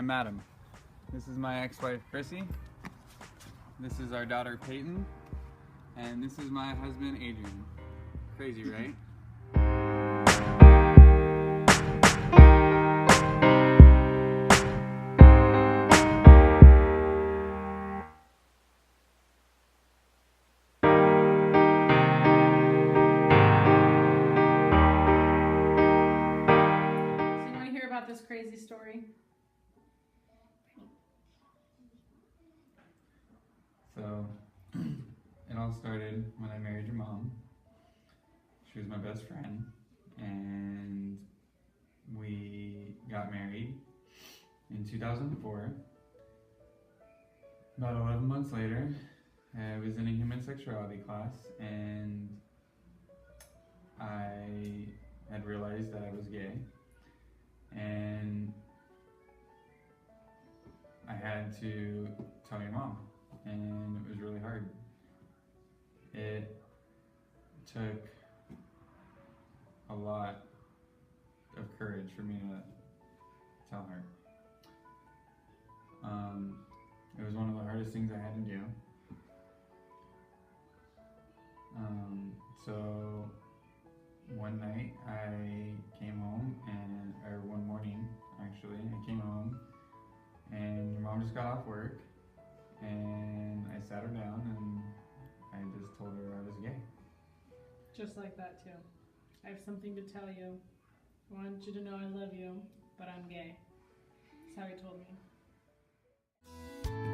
I'm Adam. This is my ex-wife, Chrissy. This is our daughter, Peyton. And this is my husband, Adrian. Crazy, right? This crazy story. So, it all started when I married your mom. She was my best friend, and we got married in 2004. About 11 months later, I was in a human sexuality class, and I had realized that I was gay. And I had to tell your mom, and it was really hard. It took a lot of courage for me to tell her. It was one of the hardest things I had to do. So one night I came home, or one morning actually, I came home and your mom just got off work, and I sat her down and I just told her I was gay. Just like that too. I have something to tell you. I want you to know I love you, but I'm gay. That's how he told me.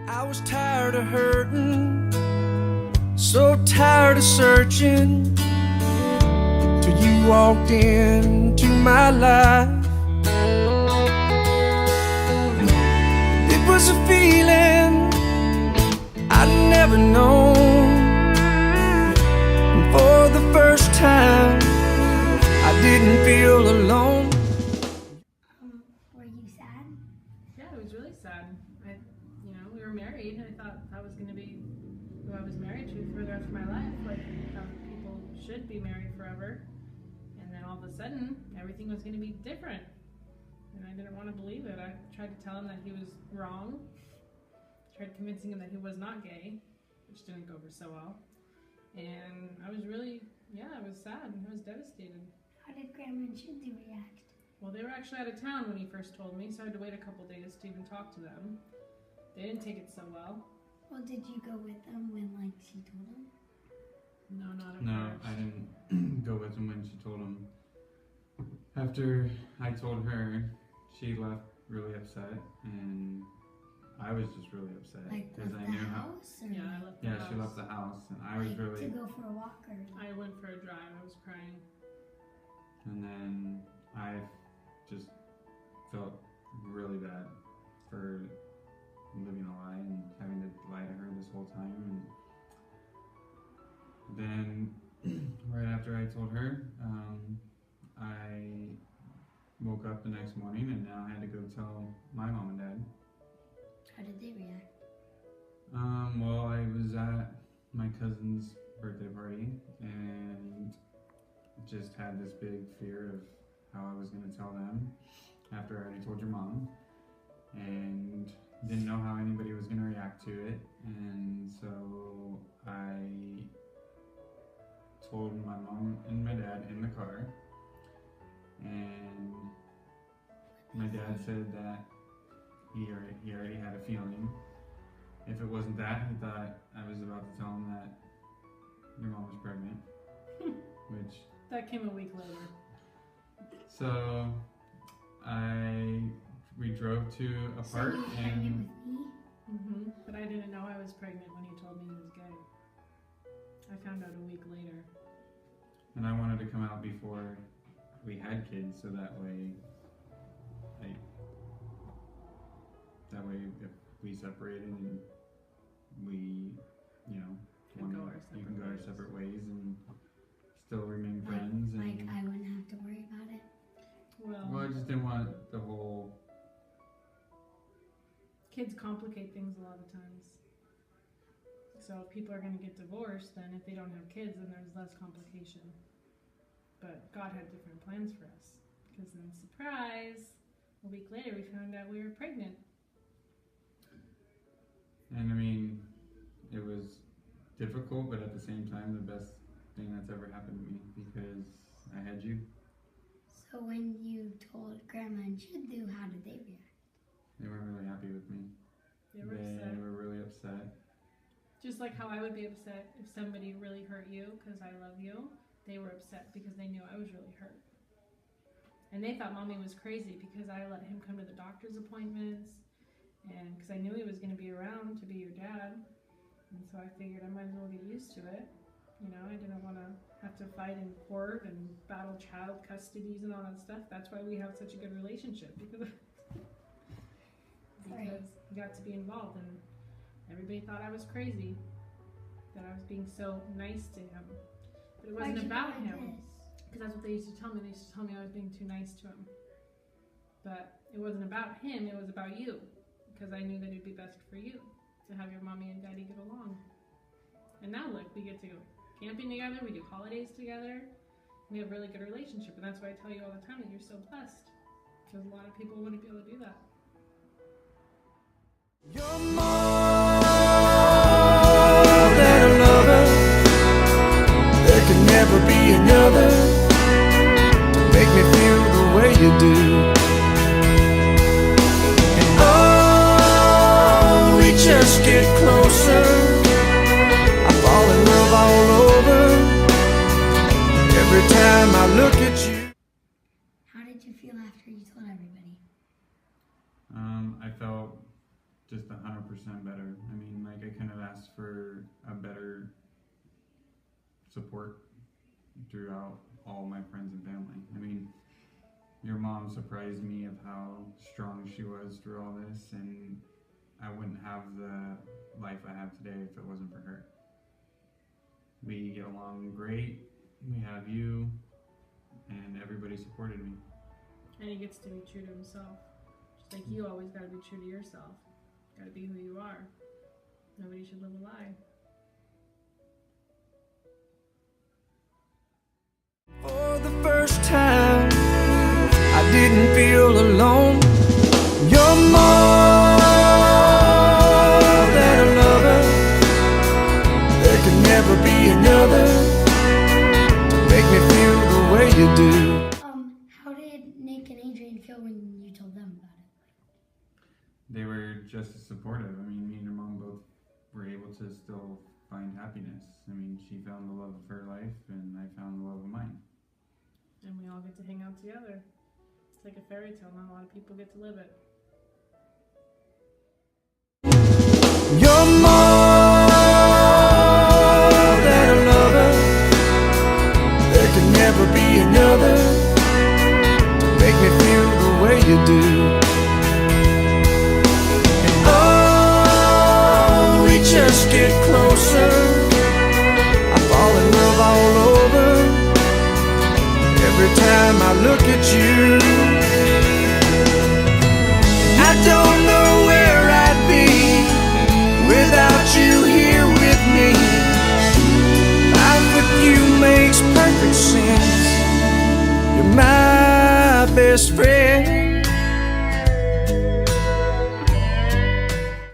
I was tired of hurting, so tired of searching, till you walked into my life. It was a feeling I'd never known, and for the first time I didn't feel alone. Were you sad? Yeah, it was really sad. We were married. I thought that was going to be who I was married to for the rest of my life. Like, people should be married forever. And then all of a sudden, everything was going to be different. And I didn't want to believe it. I tried to tell him that he was wrong. Tried convincing him that he was not gay, which didn't go over so well. And I was really, I was sad and I was devastated. How did Grandma and Shindy react? Well, they were actually out of town when he first told me, so I had to wait a couple days to even talk to them. They didn't take it so well. Well, did you go with them when, she told them? No, not at No, first. I didn't go with him when she told him. After I told her, she left really upset, and I was just really upset because I knew how. House, or Yeah, I left the house. She left the house, and I was really. To go for a walk, or? I went for a drive. I was crying. And then I just felt really bad for living a lie and having to lie to her this whole time. And then right after I told her, I woke up the next morning and now I had to go tell my mom and dad. How did they react? Well, I was at my cousin's birthday party and just had this big fear of how I was going to tell them after I already told your mom, and didn't know how anybody was going to react to it. And so I told my mom and my dad in the car, and my dad said that he already had a feeling. If it wasn't that, he thought I was about to tell him that your mom was pregnant, which... That came a week later. So we drove to a park, So you were and pregnant with me? But I didn't know I was pregnant when he told me he was gay. I found out a week later. and I wanted to come out before we had kids, so that way if we separated and we, you Can go our can go our ways. separate ways and still remain friends. Like And I wouldn't have to worry about it. well, I just didn't want the whole. Kids complicate things a lot of times. So if people are going to get divorced, then if they don't have kids, then there's less complication. But God had different plans for us. Because then, surprise, a week later we found out we were pregnant. And I mean, it was difficult, but at the same time, the best thing that's ever happened to me because I had you. So when you told Grandma and Shiddu, how did they react? They weren't really happy with me. They were upset. were really upset. Just like how I would be upset if somebody really hurt you because I love you. They were upset because they knew I was really hurt. And they thought Mommy was crazy because I let him come to the doctor's appointments and because I knew he was going to be around to be your dad. And so I figured I might as well get used to it. You know, I didn't want to have to fight in court and battle child custodies and all that stuff. That's why we have such a good relationship because we got to be involved, and everybody thought I was crazy, that I was being so nice to him. But it wasn't about him, because that's what they used to tell me. They used to tell me I was being too nice to him. But it wasn't about him, it was about you, because I knew that it'd be best for you to have your mommy and daddy get along. And now look, we get to go camping together, we do holidays together, we have a really good relationship, and that's why I tell you all the time that you're so blessed, because a lot of people wouldn't be able to do that. You're more than a lover. There can never be another to make me feel the way you do. And oh, we just get closer. I fall in love all over every time I look at you. How did you feel after you told everybody? I felt just 100% better. I mean, like, I couldn't have asked for a better support throughout all my friends and family. I mean, your mom surprised me of how strong she was through all this, and I wouldn't have the life I have today if it wasn't for her. We get along great, we have you, and everybody supported me. And he gets to be true to himself. Just like you always got to be true to yourself. Got to be who you are. Nobody should live a lie. For the first time, I didn't feel alone. You're more than a lover. There can never be another to make me feel the way you do. How did Nick and Adrian feel when you told them about it? They were just as supportive. I mean, me and your mom both were able to still find happiness. I mean, she found the love of her life, and I found the love of mine. And we all get to hang out together. It's like a fairy tale. Not a lot of people get to live it. You're more than a lover. There can never be another to make me feel the way you do. And oh, we just get closer. I fall in love all over every time I look at you. I don't know where I'd be without you here with me. Life with you makes perfect sense. You're my best friend.